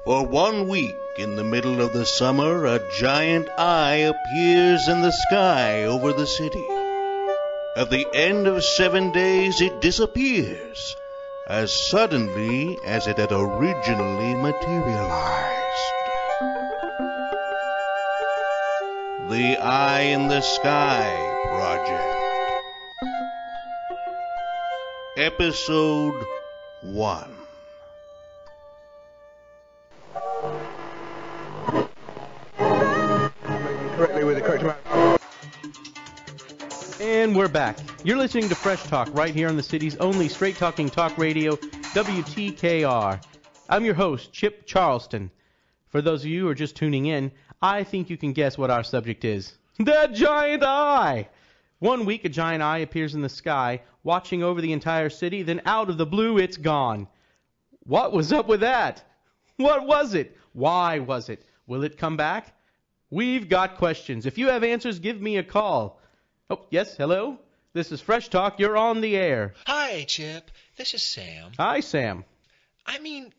For 1 week in the middle of the summer, a giant eye appears in the sky over the city. At the end of 7 days, it disappears as suddenly as it had originally materialized. The Eye in the Sky Project. Episode 1. And we're back. You're listening to Fresh Talk right here on the city's only straight-talking talk radio, WTKR. I'm your host, Chip Charleston. For those of you who are just tuning in, I think you can guess what our subject is. That giant eye! 1 week, a giant eye appears in the sky, watching over the entire city, then out of the blue, it's gone. What was up with that? What was it? Why was it? Will it come back? We've got questions. If you have answers, give me a call. Oh, yes, hello? This is Fresh Talk. You're on the air. Hi, Chip. This is Sam. Hi, Sam. I mean,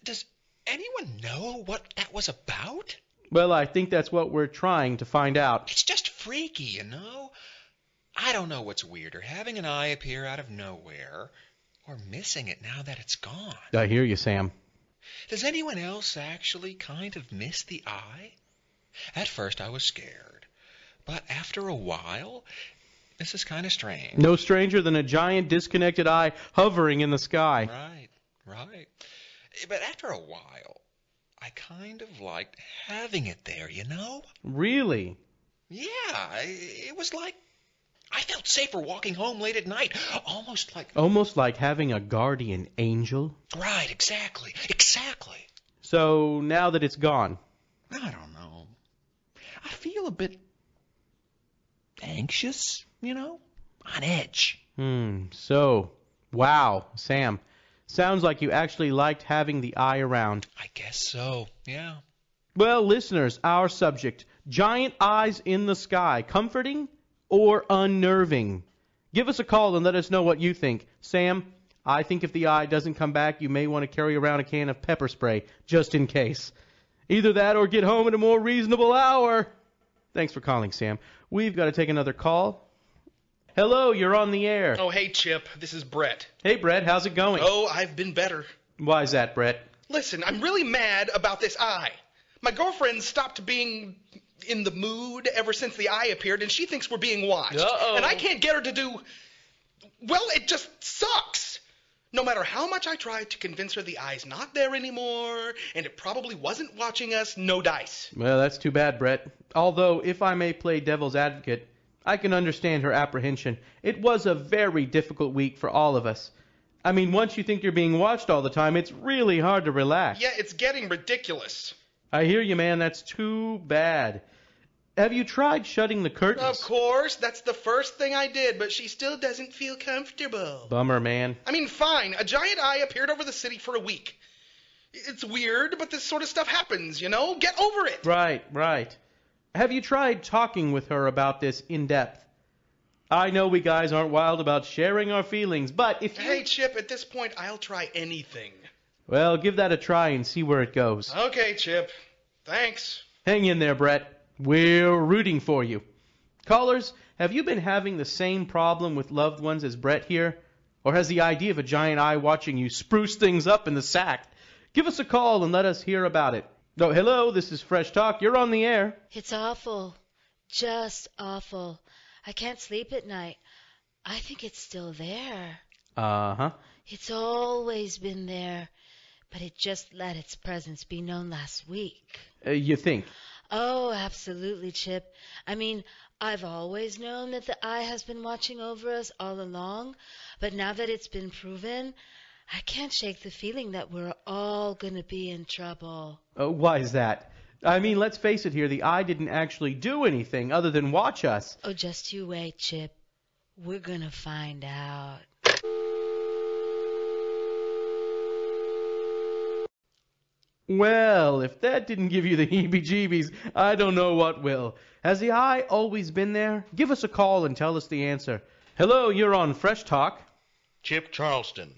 does anyone know what that was about? Well, I think that's what we're trying to find out. It's just freaky, you know? I don't know what's weirder, having an eye appear out of nowhere or missing it now that it's gone. I hear you, Sam. Does anyone else actually kind of miss the eye? At first I was scared, but after a while, this is kind of strange. No stranger than a giant disconnected eye hovering in the sky. Right. But after a while, I kind of liked having it there, you know? Really? Yeah, it was like I felt safer walking home late at night, almost like having a guardian angel? Right, exactly. So, now that it's gone? I don't know. I feel a bit anxious, you know? On edge. So, wow, Sam. Sounds like you actually liked having the eye around. I guess so, yeah. Well, listeners, our subject, giant eyes in the sky, comforting or unnerving? Give us a call and let us know what you think. Sam, I think if the eye doesn't come back, you may want to carry around a can of pepper spray, just in case. Either that or get home at a more reasonable hour. Thanks for calling, Sam. We've got to take another call. Hello, you're on the air. Oh, hey, Chip. This is Brett. Hey, Brett, how's it going? Oh, I've been better. Why is that, Brett? Listen, I'm really mad about this eye. My girlfriend stopped being in the mood ever since the eye appeared, and she thinks we're being watched. Uh-oh. And I can't get her to do... Well, it just sucks. No matter how much I try to convince her the eye's not there anymore, and it probably wasn't watching us, no dice. Well, that's too bad, Brett. Although, if I may play devil's advocate, I can understand her apprehension. It was a very difficult week for all of us. I mean, once you think you're being watched all the time, it's really hard to relax. Yeah, it's getting ridiculous. I hear you, man. That's too bad. Have you tried shutting the curtains? Of course, that's the first thing I did, but she still doesn't feel comfortable. Bummer, man. I mean, fine, a giant eye appeared over the city for a week. It's weird, but this sort of stuff happens, you know? Get over it! Right. Have you tried talking with her about this in depth? I know we guys aren't wild about sharing our feelings, but if you... Hey, Chip, at this point, I'll try anything. Well, give that a try and see where it goes. Okay, Chip. Thanks. Hang in there, Brett. We're rooting for you. Callers, have you been having the same problem with loved ones as Brett here? Or has the idea of a giant eye watching you spruce things up in the sack? Give us a call and let us hear about it. Oh, hello, this is Fresh Talk. You're on the air. It's awful. Just awful. I can't sleep at night. I think it's still there. Uh-huh. It's always been there, but it just let its presence be known last week. You think? Oh, absolutely, Chip. I mean, I've always known that the eye has been watching over us all along, but now that it's been proven, I can't shake the feeling that we're all going to be in trouble. Why is that? I mean, let's face it here, the eye didn't actually do anything other than watch us. Oh, just you wait, Chip. We're going to find out. Well, if that didn't give you the heebie-jeebies, I don't know what will. Has the eye always been there? Give us a call and tell us the answer. Hello, you're on Fresh Talk. Chip Charleston.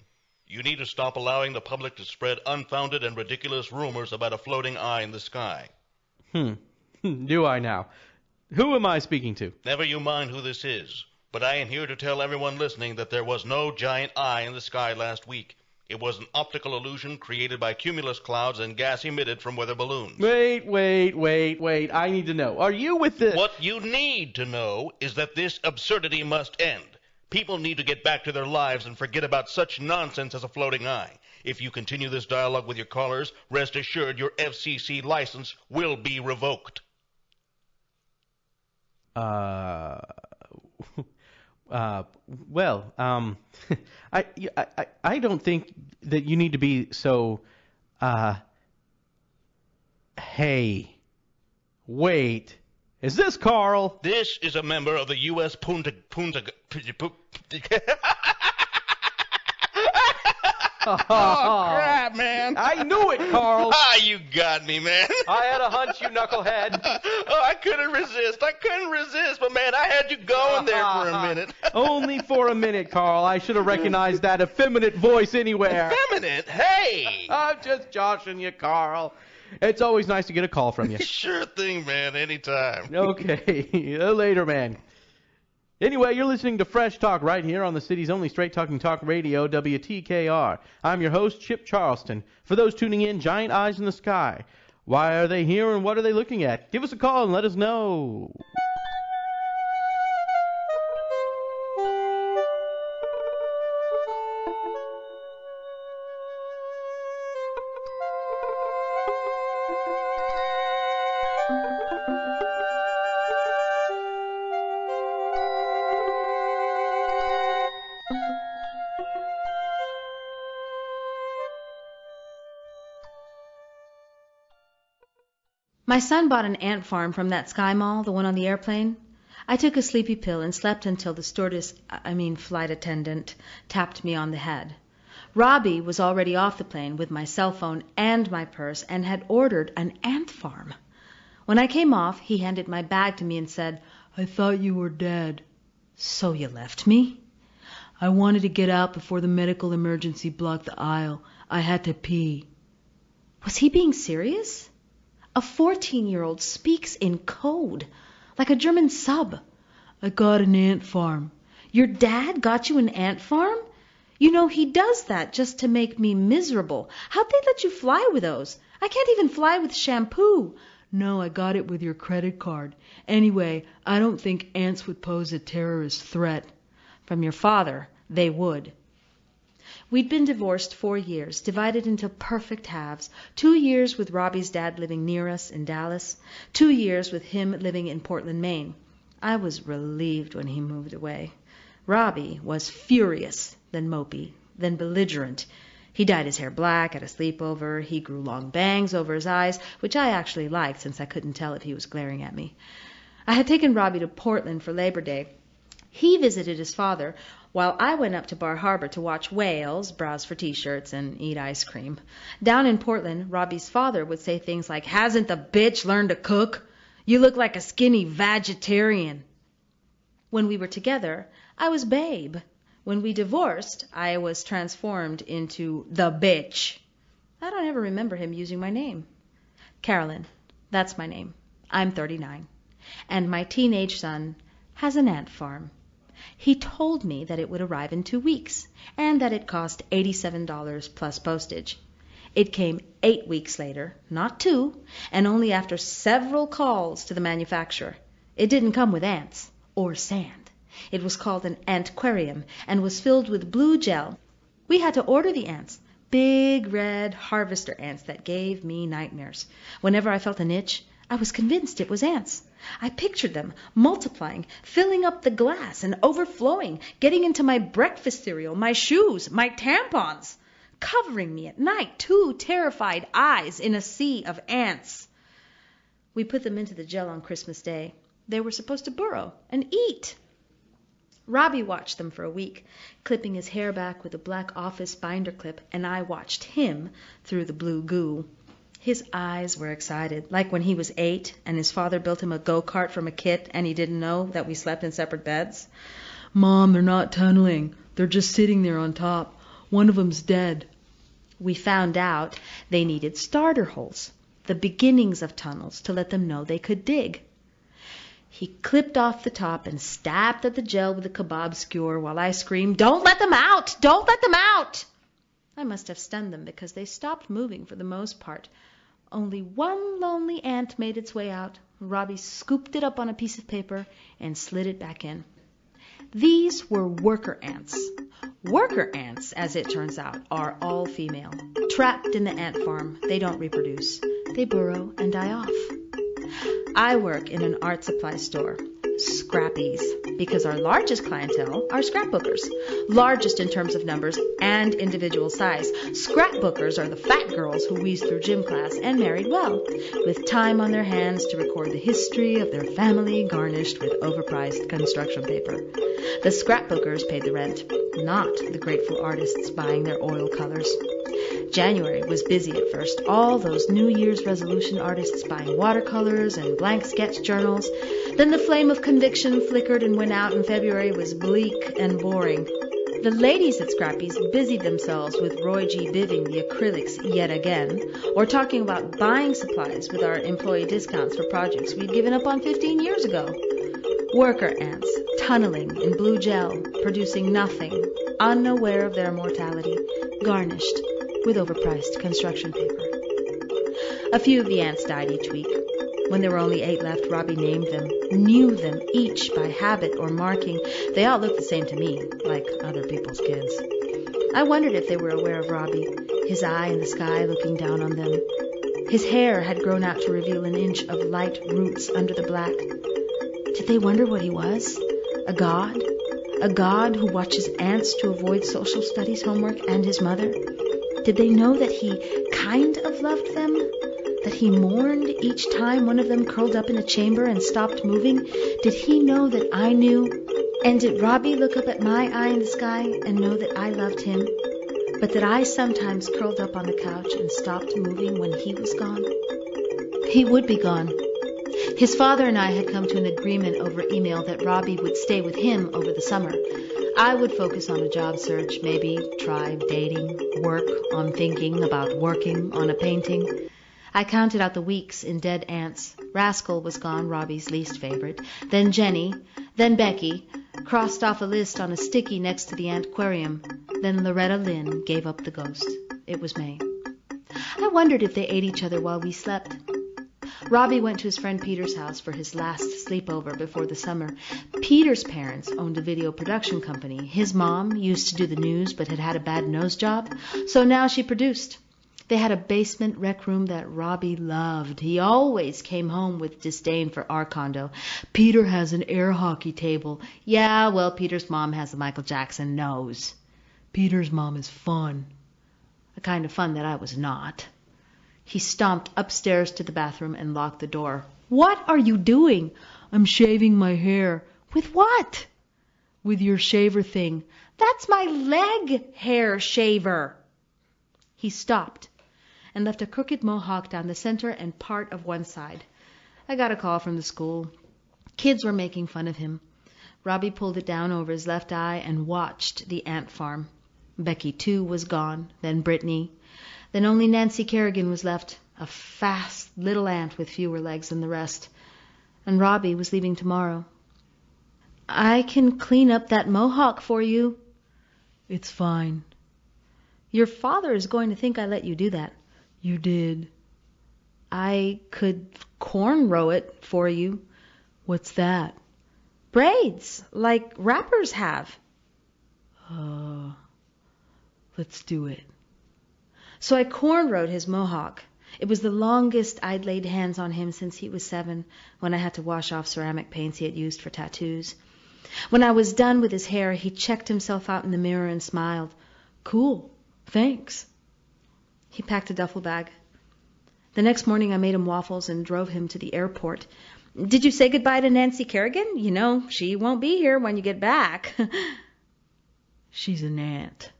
You need to stop allowing the public to spread unfounded and ridiculous rumors about a floating eye in the sky. Do I now? Who am I speaking to? Never you mind who this is, but I am here to tell everyone listening that there was no giant eye in the sky last week. It was an optical illusion created by cumulus clouds and gas emitted from weather balloons. Wait. I need to know. Are you with the... What you need to know is that this absurdity must end. People need to get back to their lives and forget about such nonsense as a floating eye. If you continue this dialogue with your callers, rest assured your FCC license will be revoked. Well, I don't think that you need to be so, hey, wait, is this Carl? This is a member of the U.S. Oh, crap, man. I knew it, Carl. You got me, man. I had a hunch, you knucklehead. I couldn't resist, but man, I had you going there for a minute. Only for a minute, Carl. I should have recognized that effeminate voice anywhere. Effeminate? Hey! I'm just joshing you, Carl. It's always nice to get a call from you. Sure thing, man, anytime. Okay, later, man. Anyway, you're listening to Fresh Talk right here on the city's only straight-talking talk radio, WTKR. I'm your host, Chip Charleston. For those tuning in, giant eyes in the sky. Why are they here and what are they looking at? Give us a call and let us know. My son bought an ant farm from that Sky Mall, the one on the airplane. I took a sleepy pill and slept until the flight attendant, tapped me on the head. Robbie was already off the plane with my cell phone and my purse and had ordered an ant farm. When I came off, he handed my bag to me and said, "I thought you were dead." "So you left me?" "I wanted to get out before the medical emergency blocked the aisle. I had to pee." Was he being serious? A 14-year-old speaks in code, like a German sub. "I got an ant farm." "Your dad got you an ant farm? You know, he does that just to make me miserable. How'd they let you fly with those? I can't even fly with shampoo." "No, I got it with your credit card. Anyway, I don't think ants would pose a terrorist threat." "From your father, they would." We'd been divorced 4 years, divided into perfect halves. 2 years with Robbie's dad living near us in Dallas. 2 years with him living in Portland, Maine. I was relieved when he moved away. Robbie was furious, then mopey, then belligerent. He dyed his hair black at a sleepover. He grew long bangs over his eyes, which I actually liked since I couldn't tell if he was glaring at me. I had taken Robbie to Portland for Labor Day. He visited his father, while I went up to Bar Harbor to watch whales, browse for T-shirts, and eat ice cream. Down in Portland, Robbie's father would say things like, "Hasn't the bitch learned to cook? You look like a skinny vegetarian." When we were together, I was Babe. When we divorced, I was transformed into the bitch. I don't ever remember him using my name. Carolyn, that's my name. I'm 39. And my teenage son has an ant farm. He told me that it would arrive in 2 weeks, and that it cost $87 plus postage. It came 8 weeks later, not 2, and only after several calls to the manufacturer. It didn't come with ants or sand. It was called an antiquarium and was filled with blue gel. We had to order the ants, big red harvester ants that gave me nightmares. Whenever I felt an itch, I was convinced it was ants. I pictured them multiplying, filling up the glass and overflowing, getting into my breakfast cereal, my shoes, my tampons, covering me at night, 2 terrified eyes in a sea of ants. We put them into the gel on Christmas Day. They were supposed to burrow and eat. Robbie watched them for a week, clipping his hair back with a black office binder clip, and I watched him through the blue goo. His eyes were excited, like when he was 8 and his father built him a go-kart from a kit and he didn't know that we slept in separate beds. "Mom, they're not tunneling. They're just sitting there on top. One of 'em's dead. We found out they needed starter holes, the beginnings of tunnels, to let them know they could dig. He clipped off the top and stabbed at the gel with a kebab skewer while I screamed, "Don't let them out! Don't let them out!" I must have stunned them because they stopped moving for the most part. Only one lonely ant made its way out. Robbie scooped it up on a piece of paper and slid it back in. These were worker ants. Worker ants, as it turns out, are all female. Trapped in the ant farm, they don't reproduce. They burrow and die off. I work in an art supply store, Scrappys, because our largest clientele are scrapbookers, largest in terms of numbers and individual size. Scrapbookers are the fat girls who wheezed through gym class and married well, with time on their hands to record the history of their family garnished with overpriced construction paper. The scrapbookers paid the rent, not the grateful artists buying their oil colors. January was busy at first. All those New Year's resolution artists buying watercolors and blank sketch journals. Then the flame of conviction flickered and went out, and February was bleak and boring. The ladies at Scrappy's busied themselves with Roy G. Biving the acrylics yet again, or talking about buying supplies with our employee discounts for projects we'd given up on 15 years ago. Worker ants, tunneling in blue gel, producing nothing, unaware of their mortality, garnished with overpriced construction paper. A few of the ants died each week. When there were only 8 left, Robbie named them, knew them each by habit or marking. They all looked the same to me, like other people's kids. I wondered if they were aware of Robbie, his eye in the sky looking down on them. His hair had grown out to reveal an inch of light roots under the black. Did they wonder what he was? A god? A god who watches ants to avoid social studies homework and his mother? Did they know that he kind of loved them? That he mourned each time one of them curled up in a chamber and stopped moving? Did he know that I knew? And did Robbie look up at my eye in the sky and know that I loved him? But that I sometimes curled up on the couch and stopped moving when he was gone? He would be gone. His father and I had come to an agreement over email that Robbie would stay with him over the summer. I would focus on a job search, maybe try dating, work on thinking about working on a painting. I counted out the weeks in dead ants. Rascal was gone, Robbie's least favorite. Then Jenny. Then Becky. Crossed off a list on a sticky next to the antiquarium. Then Loretta Lynn gave up the ghost. It was May. I wondered if they ate each other while we slept. Robbie went to his friend Peter's house for his last sleepover before the summer. Peter's parents owned a video production company. His mom used to do the news but had a bad nose job, so now she produced. They had a basement rec room that Robbie loved. He always came home with disdain for our condo. Peter has an air hockey table. Yeah, well, Peter's mom has a Michael Jackson nose. Peter's mom is fun. A kind of fun that I was not. He stomped upstairs to the bathroom and locked the door. What are you doing? I'm shaving my hair. With what? With your shaver thing. That's my leg hair shaver. He stopped and left a crooked mohawk down the center and part of one side. I got a call from the school. Kids were making fun of him. Robbie pulled it down over his left eye and watched the ant farm. Becky, too, was gone. Then Brittany. Then only Nancy Kerrigan was left, a fast little ant with fewer legs than the rest. And Robbie was leaving tomorrow. I can clean up that mohawk for you. It's fine. Your father is going to think I let you do that. You did. I could cornrow it for you. What's that? Braids, like rappers have. Let's do it. So I cornrowed his mohawk. It was the longest I'd laid hands on him since he was 7, when I had to wash off ceramic paints he had used for tattoos. When I was done with his hair, he checked himself out in the mirror and smiled. Cool. Thanks. He packed a duffel bag. The next morning I made him waffles and drove him to the airport. Did you say goodbye to Nancy Kerrigan? You know, she won't be here when you get back. She's an ant.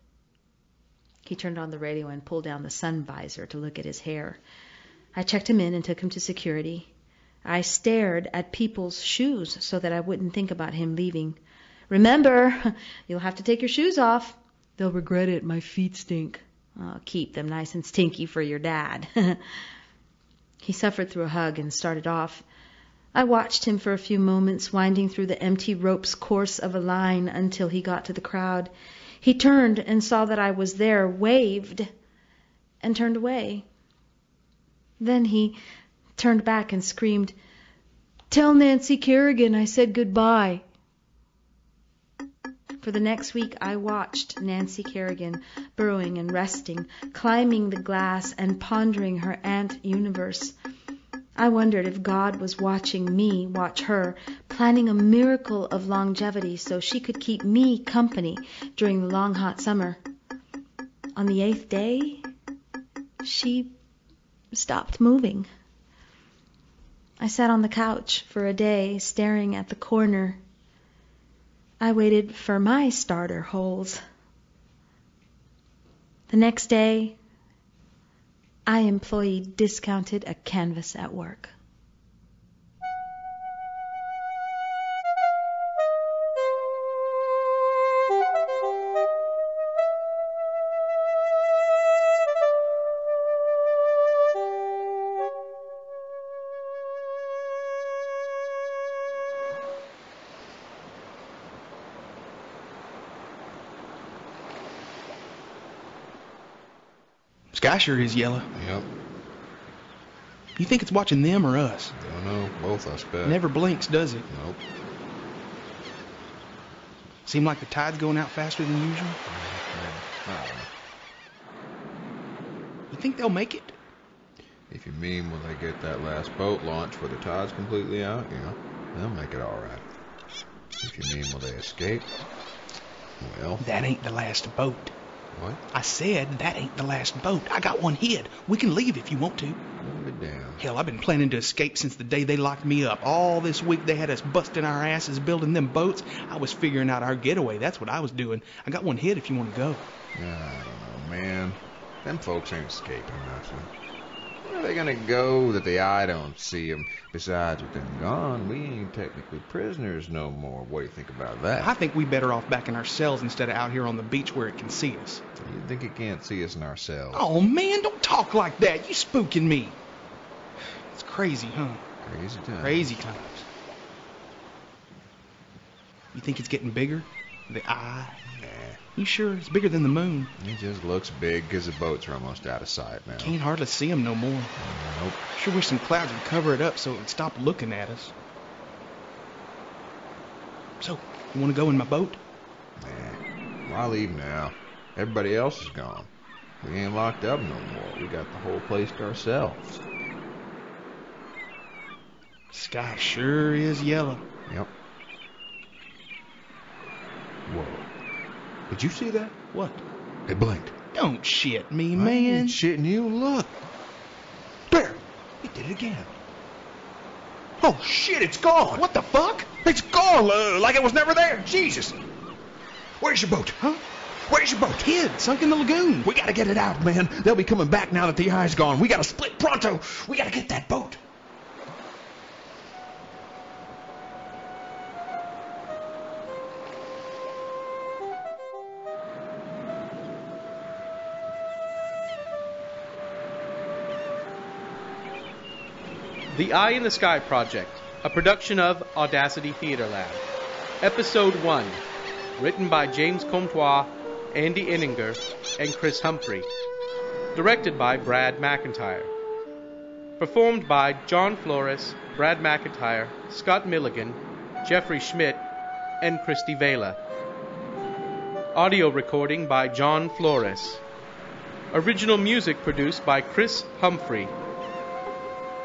He turned on the radio and pulled down the sun visor to look at his hair. I checked him in and took him to security. I stared at people's shoes so that I wouldn't think about him leaving. Remember, you'll have to take your shoes off. They'll regret it. My feet stink. Oh, keep them nice and stinky for your dad. He suffered through a hug and started off. I watched him for a few moments, winding through the empty rope's course of a line until he got to the crowd. He turned and saw that I was there, waved, and turned away. Then he turned back and screamed, "Tell Nancy Kerrigan I said goodbye." For the next week I watched Nancy Kerrigan burrowing and resting, climbing the glass and pondering her ant universe. I wondered if God was watching me watch her, planning a miracle of longevity so she could keep me company during the long hot summer. On the 8th day, she stopped moving. I sat on the couch for a day, staring at the corner. I waited for my starter holes. The next day, I employee discounted a canvas at work. Sky sure is yellow. Yep. You think it's watching them or us? Don't know. Both, I suppose. Never blinks, does it? Nope. Seem like the tide's going out faster than usual. I don't know. You think they'll make it? If you mean when they get that last boat launched where the tide's completely out, they'll make it all right. If you mean will they escape, well... That ain't the last boat. What? I said that ain't the last boat. I got one hid. We can leave if you want to. I'll be damned. Hell, I've been planning to escape since the day they locked me up. All this week they had us busting our asses building them boats. I was figuring out our getaway. That's what I was doing. I got one hid if you want to go. I don't know, man. Them folks ain't escaping nothing. Where are they gonna go that the eye don't see them? Besides, with them gone, we ain't technically prisoners no more. What do you think about that? I think we better off back in our cells instead of out here on the beach where it can see us. You think it can't see us in our cells? Oh, man, don't talk like that. You spooking me. It's crazy, huh? Crazy times. Crazy times. You think it's getting bigger? The eye? Nah. You sure? It's bigger than the moon. It just looks big because the boats are almost out of sight now. Can't hardly see them no more. Nope. Sure wish some clouds would cover it up so it would stop looking at us. So, you want to go in my boat? Nah. Why leave now? Everybody else is gone. We ain't locked up no more. We got the whole place to ourselves. Sky sure is yellow. Yep. Whoa. Did you see that? What? It blinked. Don't shit me, I man. ain't shitting you. Look. There. It did it again. Oh, shit, it's gone. What the fuck? It's gone, like it was never there. Jesus. Where's your boat? Huh? Where's your boat? Hid, sunk in the lagoon. We gotta get it out, man. They'll be coming back now that the eye's gone. We gotta split pronto. We gotta get that boat. The Eye in the Sky Project, a production of Audacity Theater Lab. Episode 1, written by James Comtois, Andy Eninger, and Chris Humphrey. Directed by Brad McEntire. Performed by John Flores, Brad McEntire, Scott Milligan, Jeffrey Schmidt, and Christy Vela. Audio recording by John Flores. Original music produced by Chris Humphrey.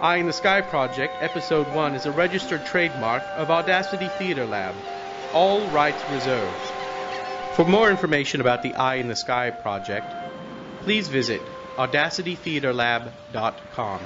Eye in the Sky Project, Episode 1 is a registered trademark of Audacity Theater Lab. All rights reserved. For more information about the Eye in the Sky Project, please visit audacitytheaterlab.com.